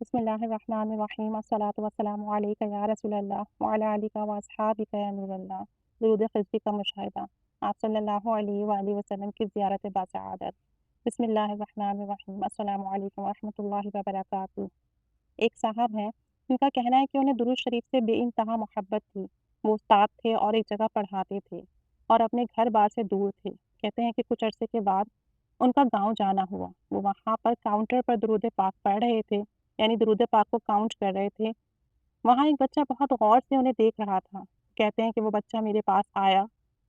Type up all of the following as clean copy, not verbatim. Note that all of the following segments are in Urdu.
بسم اللہ الرحمن الرحیم الصلاۃ والسلام علیک یا رسول اللہ وعلی آلک و اصحابک یا نور اللہ۔ درود خضری کا مشاہدہ، آپ صلی اللہ علیہ وآلہ وسلم کی زیارت باسعادت۔ بسم اللہ الرحمن الرحیم السلام علیکم ورحمۃ اللہ وبرکاتہ۔ ایک صاحب ہیں، ان کا کہنا ہے کہ انہیں درود شریف سے بے انتہا محبت تھی۔ وہ استاد تھے اور ایک جگہ پڑھاتے تھے اور اپنے گھر بار سے دور تھے۔ کہتے ہیں کہ کچھ عرصے کے بعد ان کا گاؤں جانا ہوا۔ وہ وہاں پر کاؤنٹر پر درود پاک پڑھ رہے تھے، یعنی درود پاک کو کاؤنٹ کر رہے تھے۔ وہاں ایک بچہ بہت غور سے انہیں دیکھ رہا تھا۔ کہتے ہیں کہ وہ بچہ میرے پاس آیا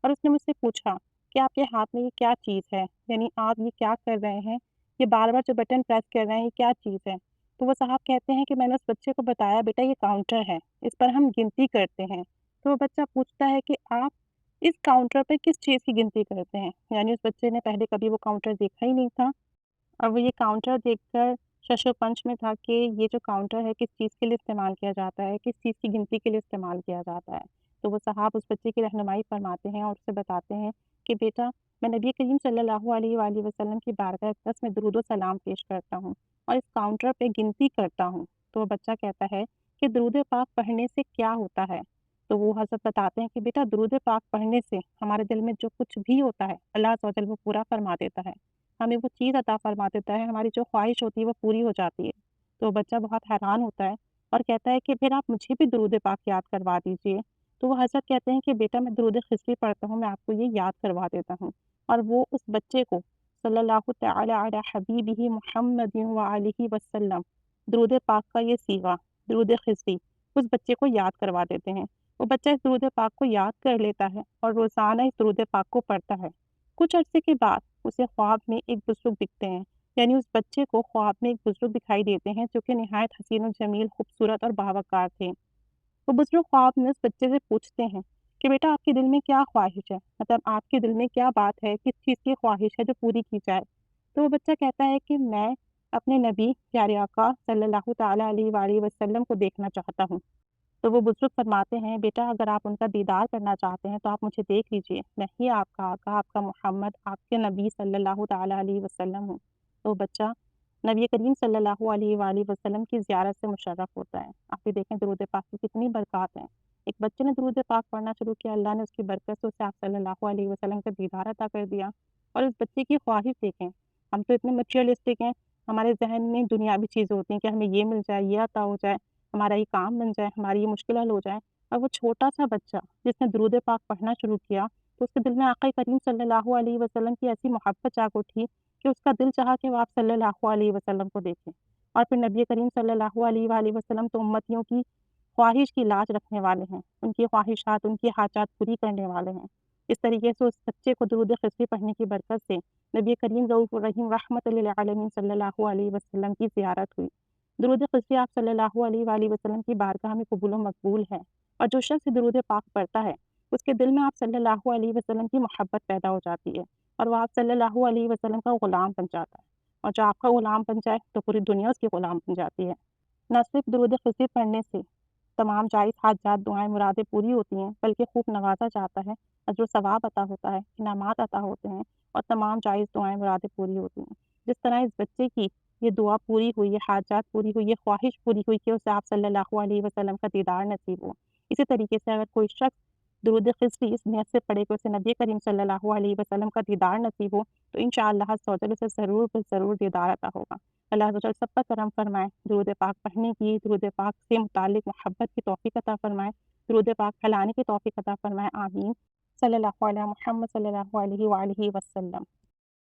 اور اس نے مجھ سے پوچھا کہ آپ کے ہاتھ میں یہ کیا چیز ہے، یعنی آپ یہ کیا کر رہے ہیں، یہ بار بار جو بٹن پریس کر رہے ہیں یہ کیا چیز ہے۔ تو وہ صاحب کہتے ہیں کہ میں نے اس بچے کو بتایا، بیٹا یہ کاؤنٹر ہے، اس پر ہم گنتی کرتے ہیں۔ تو وہ بچہ پوچھتا ہے کہ آپ اس کاؤنٹر پہ کس چیز کی گنتی کرتے ہیں، یعنی اس بچے نے پہلے کبھی وہ کاؤنٹر دیکھا ہی نہیں تھا اور وہ یہ کاؤنٹر دیکھ کر شش و پنچ میں تھا کہ یہ جو کاؤنٹر ہے کس چیز کے لیے استعمال کیا جاتا ہے، کس چیز کی گنتی کے لیے استعمال کیا جاتا ہے۔ تو وہ صاحب اس بچے کی رہنمائی فرماتے ہیں اور اسے بتاتے ہیں کہ بیٹا میں نبی کریم صلی اللہ علیہ وآلہ وسلم کی بارگاہ اقدس میں درود و سلام پیش کرتا ہوں اور اس کاؤنٹر پہ گنتی کرتا ہوں۔ تو وہ بچہ کہتا ہے کہ درود پاک پڑھنے سے کیا ہوتا ہے؟ تو وہ حضرت بتاتے ہیں کہ بیٹا درود پاک پڑھنے سے ہمارے دل میں جو کچھ بھی ہوتا ہے اللہ عز و جل وہ پورا فرما دیتا ہے، ہمیں وہ چیز عطا فرما دیتا ہے، ہماری جو خواہش ہوتی ہے وہ پوری ہو جاتی ہے۔ تو بچہ بہت حیران ہوتا ہے اور کہتا ہے کہ پھر آپ مجھے بھی درود پاک یاد کروا دیجئے۔ تو وہ حضرت کہتے ہیں کہ بیٹا میں درود خضری پڑھتا ہوں، میں آپ کو یہ یاد کروا دیتا ہوں۔ اور وہ اس بچے کو صلی اللہ تعالی علی حبیبہ محمد وآلہ وسلم درود پاک کا یہ صیغہ درود خضری اس بچے کو یاد کروا دیتے ہیں۔ وہ بچہ اس درود پاک کو یاد کر لیتا ہے اور روزانہ اس درود پاک کو پڑھتا ہے۔ کچھ عرصے کے بعد اسے خواب میں ایک بزرگ دکھتے ہیں، یعنی اس بچے کو خواب میں ایک بزرگ دکھائی دیتے ہیں جو کہ نہایت حسین و جمیل، خوبصورت اور باوقار تھے۔ وہ بزرگ خواب میں اس بچے سے پوچھتے ہیں کہ بیٹا آپ کے دل میں کیا خواہش ہے، مطلب آپ کے دل میں کیا بات ہے، کس چیز کی خواہش ہے جو پوری کی جائے۔ تو وہ بچہ کہتا ہے کہ میں اپنے نبی پیارے آقا صلی اللہ تعالیٰ علیہ وآلہ وسلم کو دیکھنا چاہتا ہوں۔ تو وہ بزرگ فرماتے ہیں بیٹا اگر آپ ان کا دیدار کرنا چاہتے ہیں تو آپ مجھے دیکھ لیجئے، میں ہی آپ کا آقا، آپ کا محمد، آپ کے نبی صلی اللہ تعالیٰ علیہ وسلم ہوں۔ تو بچہ نبی کریم صلی اللہ علیہ وآلہ وسلم کی زیارت سے مشرف ہوتا ہے۔ آپ بھی دیکھیں درود پاک کی کتنی برکات ہیں۔ ایک بچے نے درود پاک پڑھنا شروع کیا، اللہ نے اس کی برکت سے اسے آپ صلی اللہ علیہ وسلم کا دیدار عطا کر دیا۔ اور اس بچے کی خواہش دیکھیں، ہم تو اتنے مٹیریلسٹک ہیں، ہمارے ذہن میں دنیاوی چیزیں ہوتی ہیں کہ ہمیں یہ مل جائے، یہ عطا ہو جائے، ہمارا یہ کام بن جائے، ہماری یہ مشکل حل ہو جائے۔ اور وہ چھوٹا سا بچہ جس نے درود پاک پڑھنا شروع کیا تو اس کے دل میں آقا کریم صلی اللہ علیہ وسلم کی ایسی محبت جاگ اٹھی کہ اس کا دل چاہا کہ وہ آپ صلی اللہ علیہ وسلم کو دیکھیں۔ اور پھر نبی کریم صلی اللہ علیہ وآلہ وسلم تو امتیوں کی خواہش کی لاج رکھنے والے ہیں، ان کی خواہشات، ان کی حاجات پوری کرنے والے ہیں۔ اس طریقے سے اس بچے کو درود خضری پڑھنے کی برکت سے نبی کریم رؤوف الرحیم رحمت للعالمین صلی اللہ علیہ وسلم کی زیارت ہوئی۔ درود خضری آپ صلی اللہ علیہ وآلہ وسلم کی بارگاہ میں قبول و مقبول ہے، اور جو شخص درود پاک پڑھتا ہے اس کے دل میں آپ صلی اللہ علیہ وسلم کی محبت پیدا ہو جاتی ہے اور وہ آپ صلی اللہ علیہ وسلم کا غلام بن جاتا ہے، اور جو آپ کا غلام بن جائے تو پوری دنیا اس کی غلام بن جاتی ہے۔ نہ صرف درود خضری پڑھنے سے تمام جائز حاجات، دعائیں، مرادیں پوری ہوتی ہیں، بلکہ خوب نوازا جاتا ہے، اجر و ثواب عطا ہوتا ہے، انعامات عطا ہوتے ہیں اور تمام جائز دعائیں، مرادیں پوری ہوتی ہیں۔ جس طرح اس بچے کی یہ دعا پوری ہوئی، یہ حاجات پوری ہوئی، یہ خواہش پوری ہوئی کہ اسے آپ صلی اللہ علیہ وسلم کا دیدار نصیب ہو۔ اسی طریقے سے اگر کوئی شخص درود خضری اس نیت سے پڑھے کہ اسے نبی کریم صلی اللہ علیہ وسلم کا دیدار نصیب ہو تو انشاءاللہ عز و جل اسے ضرور دیدار عطا ہوگا۔ اللہ عز و جل سب پر کرم فرمائے، درود پاک پڑھنے کی، درود پاک سے متعلق محبت کی توفیق عطا فرمائے، درود پاک پھیلانے کی توفیق عطا فرمائے، آمین۔ صلی اللہ علیہ محمد صلی اللہ علیہ وآلہ وسلم۔